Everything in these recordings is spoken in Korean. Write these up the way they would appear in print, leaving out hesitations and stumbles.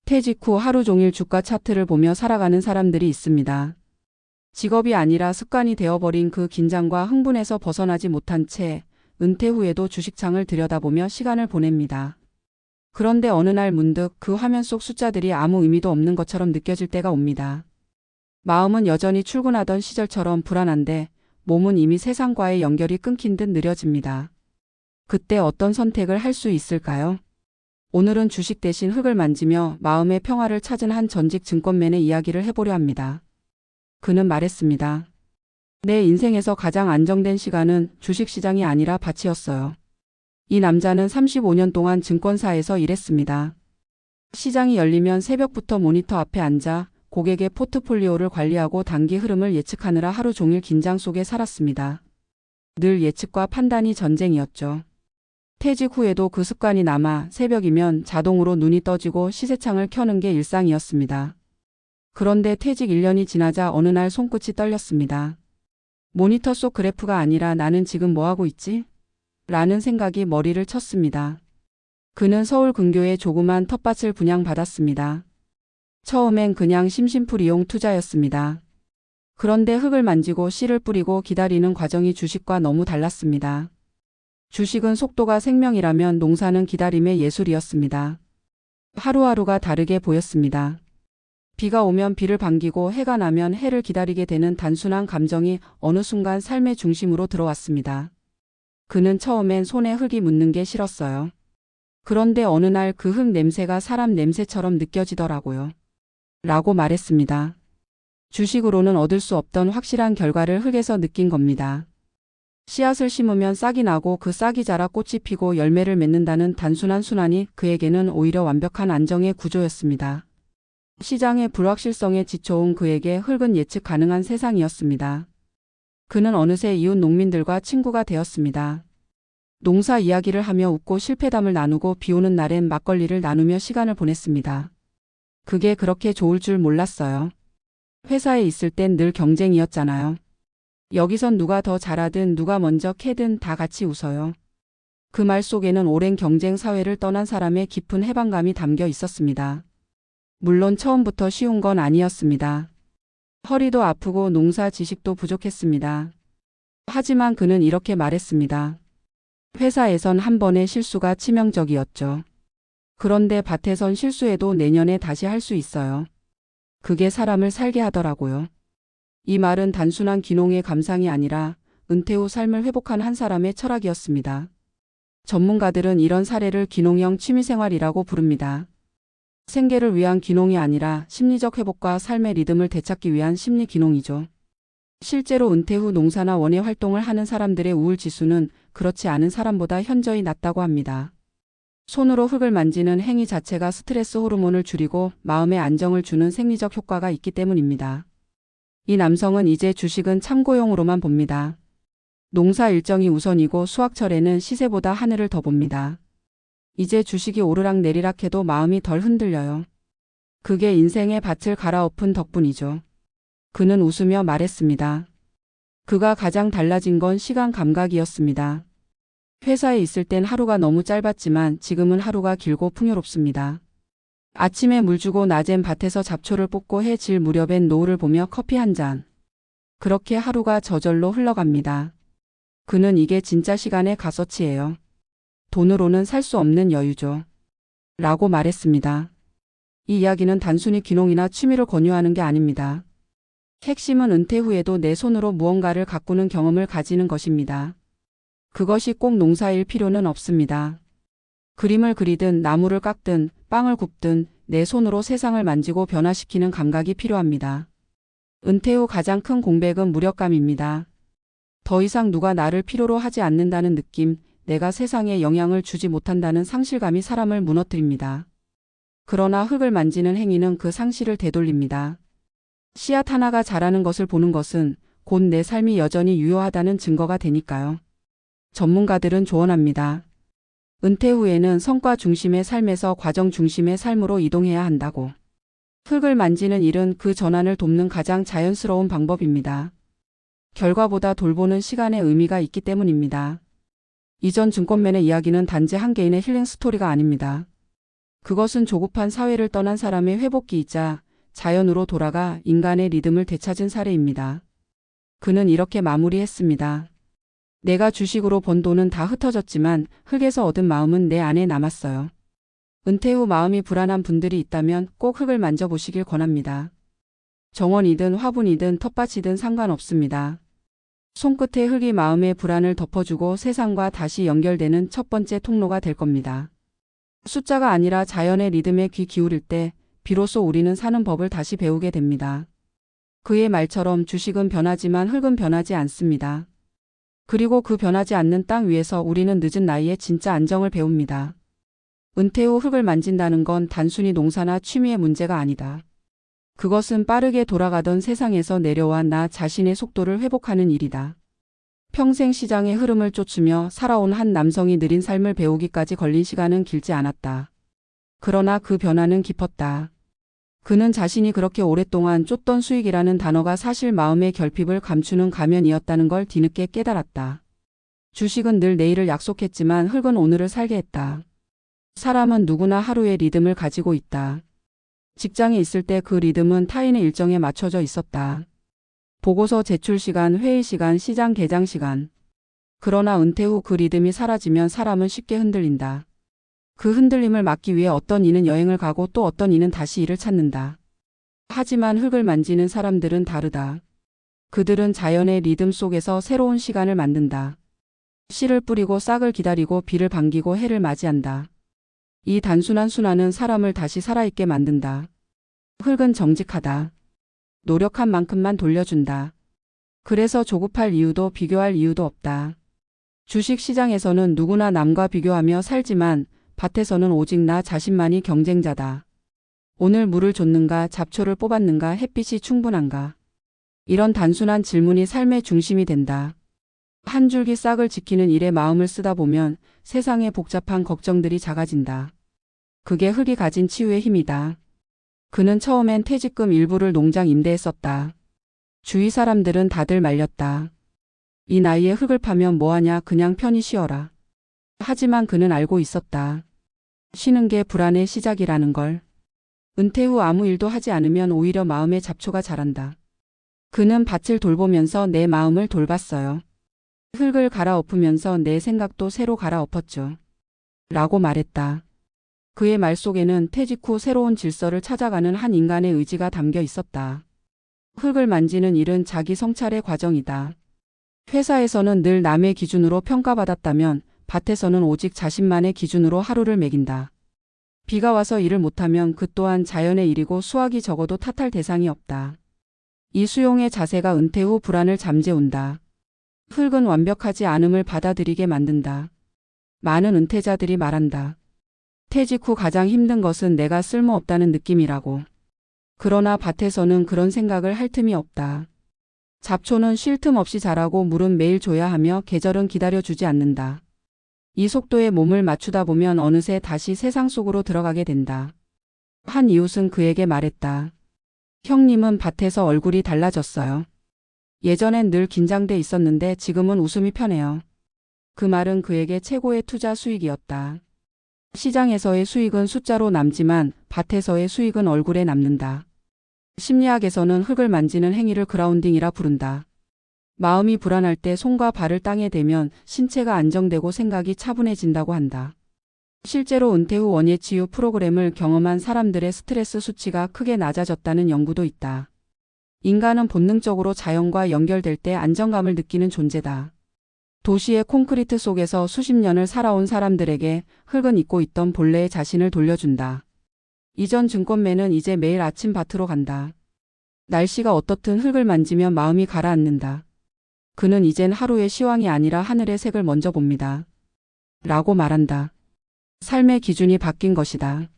퇴직 후 하루 종일 주가 차트를 보며 살아가는 사람들이 있습니다. 직업이 아니라 습관이 되어버린 그 긴장과 흥분에서 벗어나지 못한 채 은퇴 후에도 주식창을 들여다보며 시간을 보냅니다. 그런데 어느 날 문득 그 화면 속 숫자들이 아무 의미도 없는 것처럼 느껴질 때가 옵니다. 마음은 여전히 출근하던 시절처럼 불안한데 몸은 이미 세상과의 연결이 끊긴 듯 느려집니다. 그때 어떤 선택을 할 수 있을까요? 오늘은 주식 대신 흙을 만지며 마음의 평화를 찾은 한 전직 증권맨의 이야기를 해보려 합니다. 그는 말했습니다. 내 인생에서 가장 안정된 시간은 주식시장이 아니라 밭이었어요. 이 남자는 35년 동안 증권사에서 일했습니다. 시장이 열리면 새벽부터 모니터 앞에 앉아 고객의 포트폴리오를 관리하고 단기 흐름을 예측하느라 하루 종일 긴장 속에 살았습니다. 늘 예측과 판단이 전쟁이었죠. 퇴직 후에도 그 습관이 남아 새벽이면 자동으로 눈이 떠지고 시세창을 켜는 게 일상이었습니다. 그런데 퇴직 1년이 지나자 어느 날 손끝이 떨렸습니다. 모니터 속 그래프가 아니라 나는 지금 뭐하고 있지? 라는 생각이 머리를 쳤습니다. 그는 서울 근교에 조그만 텃밭을 분양받았습니다. 처음엔 그냥 심심풀이용 투자였습니다. 그런데 흙을 만지고 씨를 뿌리고 기다리는 과정이 주식과 너무 달랐습니다. 주식은 속도가 생명이라면 농사는 기다림의 예술이었습니다. 하루하루가 다르게 보였습니다. 비가 오면 비를 반기고 해가 나면 해를 기다리게 되는 단순한 감정이 어느 순간 삶의 중심으로 들어왔습니다. 그는 처음엔 손에 흙이 묻는 게 싫었어요. 그런데 어느 날 그 흙 냄새가 사람 냄새처럼 느껴지더라고요. 라고 말했습니다. 주식으로는 얻을 수 없던 확실한 결과를 흙에서 느낀 겁니다. 씨앗을 심으면 싹이 나고 그 싹이 자라 꽃이 피고 열매를 맺는다는 단순한 순환이 그에게는 오히려 완벽한 안정의 구조였습니다. 시장의 불확실성에 지쳐온 그에게 흙은 예측 가능한 세상이었습니다. 그는 어느새 이웃 농민들과 친구가 되었습니다. 농사 이야기를 하며 웃고 실패담을 나누고 비오는 날엔 막걸리를 나누며 시간을 보냈습니다. 그게 그렇게 좋을 줄 몰랐어요. 회사에 있을 땐 늘 경쟁이었잖아요. 여기선 누가 더 잘하든 누가 먼저 캐든 다 같이 웃어요. 그 말 속에는 오랜 경쟁 사회를 떠난 사람의 깊은 해방감이 담겨 있었습니다. 물론 처음부터 쉬운 건 아니었습니다. 허리도 아프고 농사 지식도 부족했습니다. 하지만 그는 이렇게 말했습니다. 회사에선 한 번의 실수가 치명적이었죠. 그런데 밭에선 실수해도 내년에 다시 할 수 있어요. 그게 사람을 살게 하더라고요. 이 말은 단순한 귀농의 감상이 아니라 은퇴 후 삶을 회복한 한 사람의 철학이었습니다. 전문가들은 이런 사례를 귀농형 취미생활이라고 부릅니다. 생계를 위한 귀농이 아니라 심리적 회복과 삶의 리듬을 되찾기 위한 심리 귀농이죠. 실제로 은퇴 후 농사나 원예 활동을 하는 사람들의 우울 지수는 그렇지 않은 사람보다 현저히 낮다고 합니다. 손으로 흙을 만지는 행위 자체가 스트레스 호르몬을 줄이고 마음의 안정을 주는 생리적 효과가 있기 때문입니다. 이 남성은 이제 주식은 참고용으로만 봅니다. 농사 일정이 우선이고 수확철에는 시세보다 하늘을 더 봅니다. 이제 주식이 오르락 내리락 해도 마음이 덜 흔들려요. 그게 인생의 밭을 갈아엎은 덕분이죠. 그는 웃으며 말했습니다. 그가 가장 달라진 건 시간 감각이었습니다. 회사에 있을 땐 하루가 너무 짧았지만 지금은 하루가 길고 풍요롭습니다. 아침에 물 주고 낮엔 밭에서 잡초를 뽑고 해 질 무렵엔 노을을 보며 커피 한 잔. 그렇게 하루가 저절로 흘러갑니다. 그는 이게 진짜 시간의 값어치예요. 돈으로는 살 수 없는 여유죠. 라고 말했습니다. 이 이야기는 단순히 귀농이나 취미를 권유하는 게 아닙니다. 핵심은 은퇴 후에도 내 손으로 무언가를 가꾸는 경험을 가지는 것입니다. 그것이 꼭 농사일 필요는 없습니다. 그림을 그리든 나무를 깎든 빵을 굽든 내 손으로 세상을 만지고 변화시키는 감각이 필요합니다. 은퇴 후 가장 큰 공백은 무력감입니다. 더 이상 누가 나를 필요로 하지 않는다는 느낌, 내가 세상에 영향을 주지 못한다는 상실감이 사람을 무너뜨립니다. 그러나 흙을 만지는 행위는 그 상실을 되돌립니다. 씨앗 하나가 자라는 것을 보는 것은 곧 내 삶이 여전히 유효하다는 증거가 되니까요. 전문가들은 조언합니다. 은퇴 후에는 성과 중심의 삶에서 과정 중심의 삶으로 이동해야 한다고. 흙을 만지는 일은 그 전환을 돕는 가장 자연스러운 방법입니다. 결과보다 돌보는 시간의 의미가 있기 때문입니다. 이전 증권맨의 이야기는 단지 한 개인의 힐링 스토리가 아닙니다. 그것은 조급한 사회를 떠난 사람의 회복기이자 자연으로 돌아가 인간의 리듬을 되찾은 사례입니다. 그는 이렇게 마무리했습니다. 내가 주식으로 번 돈은 다 흩어졌지만 흙에서 얻은 마음은 내 안에 남았어요. 은퇴 후 마음이 불안한 분들이 있다면 꼭 흙을 만져보시길 권합니다. 정원이든 화분이든 텃밭이든 상관없습니다. 손끝에 흙이 마음의 불안을 덮어주고 세상과 다시 연결되는 첫 번째 통로가 될 겁니다. 숫자가 아니라 자연의 리듬에 귀 기울일 때 비로소 우리는 사는 법을 다시 배우게 됩니다. 그의 말처럼 주식은 변하지만 흙은 변하지 않습니다. 그리고 그 변하지 않는 땅 위에서 우리는 늦은 나이에 진짜 안정을 배웁니다. 은퇴 후 흙을 만진다는 건 단순히 농사나 취미의 문제가 아니다. 그것은 빠르게 돌아가던 세상에서 내려와 나 자신의 속도를 회복하는 일이다. 평생 시장의 흐름을 쫓으며 살아온 한 남성이 느린 삶을 배우기까지 걸린 시간은 길지 않았다. 그러나 그 변화는 깊었다. 그는 자신이 그렇게 오랫동안 쫓던 수익이라는 단어가 사실 마음의 결핍을 감추는 가면이었다는 걸 뒤늦게 깨달았다. 주식은 늘 내일을 약속했지만 흙은 오늘을 살게 했다. 사람은 누구나 하루의 리듬을 가지고 있다. 직장에 있을 때 그 리듬은 타인의 일정에 맞춰져 있었다. 보고서 제출 시간, 회의 시간, 시장 개장 시간. 그러나 은퇴 후 그 리듬이 사라지면 사람은 쉽게 흔들린다. 그 흔들림을 막기 위해 어떤 이는 여행을 가고 또 어떤 이는 다시 일을 찾는다. 하지만 흙을 만지는 사람들은 다르다. 그들은 자연의 리듬 속에서 새로운 시간을 만든다. 씨를 뿌리고 싹을 기다리고 비를 반기고 해를 맞이한다. 이 단순한 순환은 사람을 다시 살아있게 만든다. 흙은 정직하다. 노력한 만큼만 돌려준다. 그래서 조급할 이유도 비교할 이유도 없다. 주식 시장에서는 누구나 남과 비교하며 살지만 밭에서는 오직 나 자신만이 경쟁자다. 오늘 물을 줬는가, 잡초를 뽑았는가, 햇빛이 충분한가. 이런 단순한 질문이 삶의 중심이 된다. 한 줄기 싹을 지키는 일에 마음을 쓰다 보면 세상의 복잡한 걱정들이 작아진다. 그게 흙이 가진 치유의 힘이다. 그는 처음엔 퇴직금 일부를 농장 임대에 썼다. 주위 사람들은 다들 말렸다. 이 나이에 흙을 파면 뭐하냐, 그냥 편히 쉬어라. 하지만 그는 알고 있었다. 쉬는 게 불안의 시작이라는 걸. 은퇴 후 아무 일도 하지 않으면 오히려 마음의 잡초가 자란다. 그는 밭을 돌보면서 내 마음을 돌봤어요. 흙을 갈아엎으면서 내 생각도 새로 갈아엎었죠. 라고 말했다. 그의 말 속에는 퇴직 후 새로운 질서를 찾아가는 한 인간의 의지가 담겨 있었다. 흙을 만지는 일은 자기 성찰의 과정이다. 회사에서는 늘 남의 기준으로 평가받았다면 밭에서는 오직 자신만의 기준으로 하루를 매긴다. 비가 와서 일을 못하면 그 또한 자연의 일이고 수확이 적어도 탓할 대상이 없다. 이 수용의 자세가 은퇴 후 불안을 잠재운다. 흙은 완벽하지 않음을 받아들이게 만든다. 많은 은퇴자들이 말한다. 퇴직 후 가장 힘든 것은 내가 쓸모없다는 느낌이라고. 그러나 밭에서는 그런 생각을 할 틈이 없다. 잡초는 쉴 틈 없이 자라고 물은 매일 줘야 하며 계절은 기다려주지 않는다. 이 속도에 몸을 맞추다 보면 어느새 다시 세상 속으로 들어가게 된다. 한 이웃은 그에게 말했다. 형님은 밭에서 얼굴이 달라졌어요. 예전엔 늘 긴장돼 있었는데 지금은 웃음이 편해요. 그 말은 그에게 최고의 투자 수익이었다. 시장에서의 수익은 숫자로 남지만 밭에서의 수익은 얼굴에 남는다. 심리학에서는 흙을 만지는 행위를 그라운딩이라 부른다. 마음이 불안할 때 손과 발을 땅에 대면 신체가 안정되고 생각이 차분해진다고 한다. 실제로 은퇴 후 원예 치유 프로그램을 경험한 사람들의 스트레스 수치가 크게 낮아졌다는 연구도 있다. 인간은 본능적으로 자연과 연결될 때 안정감을 느끼는 존재다. 도시의 콘크리트 속에서 수십 년을 살아온 사람들에게 흙은 잊고 있던 본래의 자신을 돌려준다. 이전 증권맨은 이제 매일 아침 밭으로 간다. 날씨가 어떻든 흙을 만지면 마음이 가라앉는다. 그는 이젠 하루의 시황이 아니라 하늘의 색을 먼저 봅니다. 라고 말한다. 삶의 기준이 바뀐 것이다.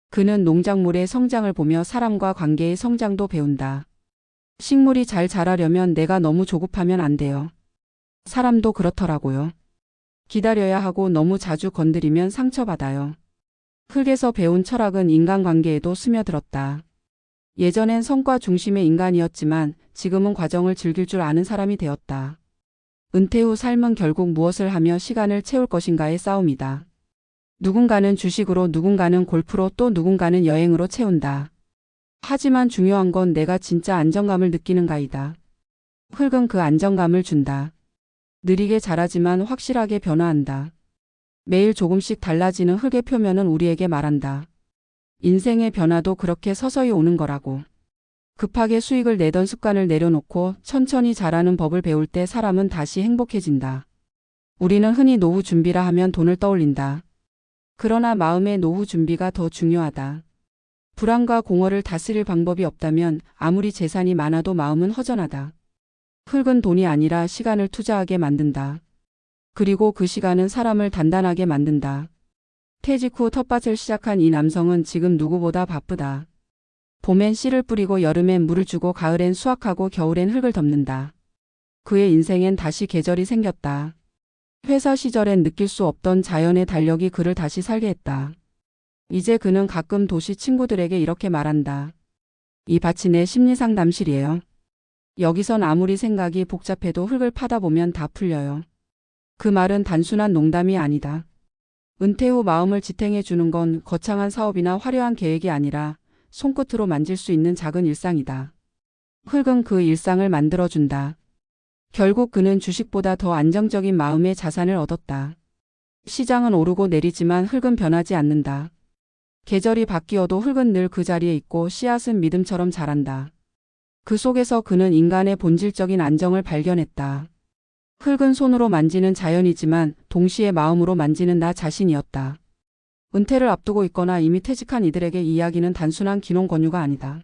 그는 농작물의 성장을 보며 사람과 관계의 성장도 배운다. 식물이 잘 자라려면 내가 너무 조급하면 안 돼요. 사람도 그렇더라고요. 기다려야 하고 너무 자주 건드리면 상처받아요. 흙에서 배운 철학은 인간관계에도 스며들었다. 예전엔 성과 중심의 인간이었지만 지금은 과정을 즐길 줄 아는 사람이 되었다. 은퇴 후 삶은 결국 무엇을 하며 시간을 채울 것인가의 싸움이다. 누군가는 주식으로, 누군가는 골프로, 또 누군가는 여행으로 채운다. 하지만 중요한 건 내가 진짜 안정감을 느끼는가이다. 흙은 그 안정감을 준다. 느리게 자라지만 확실하게 변화한다. 매일 조금씩 달라지는 흙의 표면은 우리에게 말한다. 인생의 변화도 그렇게 서서히 오는 거라고. 급하게 수익을 내던 습관을 내려놓고 천천히 자라는 법을 배울 때 사람은 다시 행복해진다. 우리는 흔히 노후 준비라 하면 돈을 떠올린다. 그러나 마음의 노후 준비가 더 중요하다. 불안과 공허를 다스릴 방법이 없다면 아무리 재산이 많아도 마음은 허전하다. 흙은 돈이 아니라 시간을 투자하게 만든다. 그리고 그 시간은 사람을 단단하게 만든다. 퇴직 후 텃밭을 시작한 이 남성은 지금 누구보다 바쁘다. 봄엔 씨를 뿌리고 여름엔 물을 주고 가을엔 수확하고 겨울엔 흙을 덮는다. 그의 인생엔 다시 계절이 생겼다. 회사 시절엔 느낄 수 없던 자연의 달력이 그를 다시 살게 했다. 이제 그는 가끔 도시 친구들에게 이렇게 말한다. 이 밭이 내 심리상담실이에요. 여기선 아무리 생각이 복잡해도 흙을 파다 보면 다 풀려요. 그 말은 단순한 농담이 아니다. 은퇴 후 마음을 지탱해 주는 건 거창한 사업이나 화려한 계획이 아니라 손끝으로 만질 수 있는 작은 일상이다. 흙은 그 일상을 만들어준다. 결국 그는 주식보다 더 안정적인 마음의 자산을 얻었다. 시장은 오르고 내리지만 흙은 변하지 않는다. 계절이 바뀌어도 흙은 늘 그 자리에 있고 씨앗은 믿음처럼 자란다. 그 속에서 그는 인간의 본질적인 안정을 발견했다. 흙은 손으로 만지는 자연이지만 동시에 마음으로 만지는 나 자신이었다. 은퇴를 앞두고 있거나 이미 퇴직한 이들에게 이 이야기는 단순한 귀농 권유가 아니다.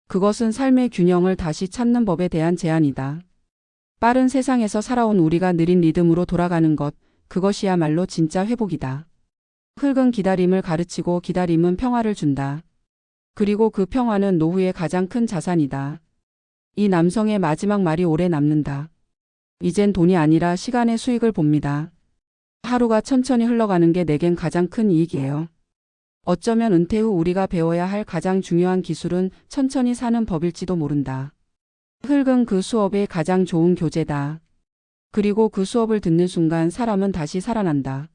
그것은 삶의 균형을 다시 찾는 법에 대한 제안이다. 빠른 세상에서 살아온 우리가 느린 리듬으로 돌아가는 것, 그것이야말로 진짜 회복이다. 흙은 기다림을 가르치고 기다림은 평화를 준다. 그리고 그 평화는 노후의 가장 큰 자산이다. 이 남성의 마지막 말이 오래 남는다. 이젠 돈이 아니라 시간의 수익을 봅니다. 하루가 천천히 흘러가는 게 내겐 가장 큰 이익이에요. 어쩌면 은퇴 후 우리가 배워야 할 가장 중요한 기술은 천천히 사는 법일지도 모른다. 흙은 그 수업의 가장 좋은 교재다. 그리고 그 수업을 듣는 순간 사람은 다시 살아난다.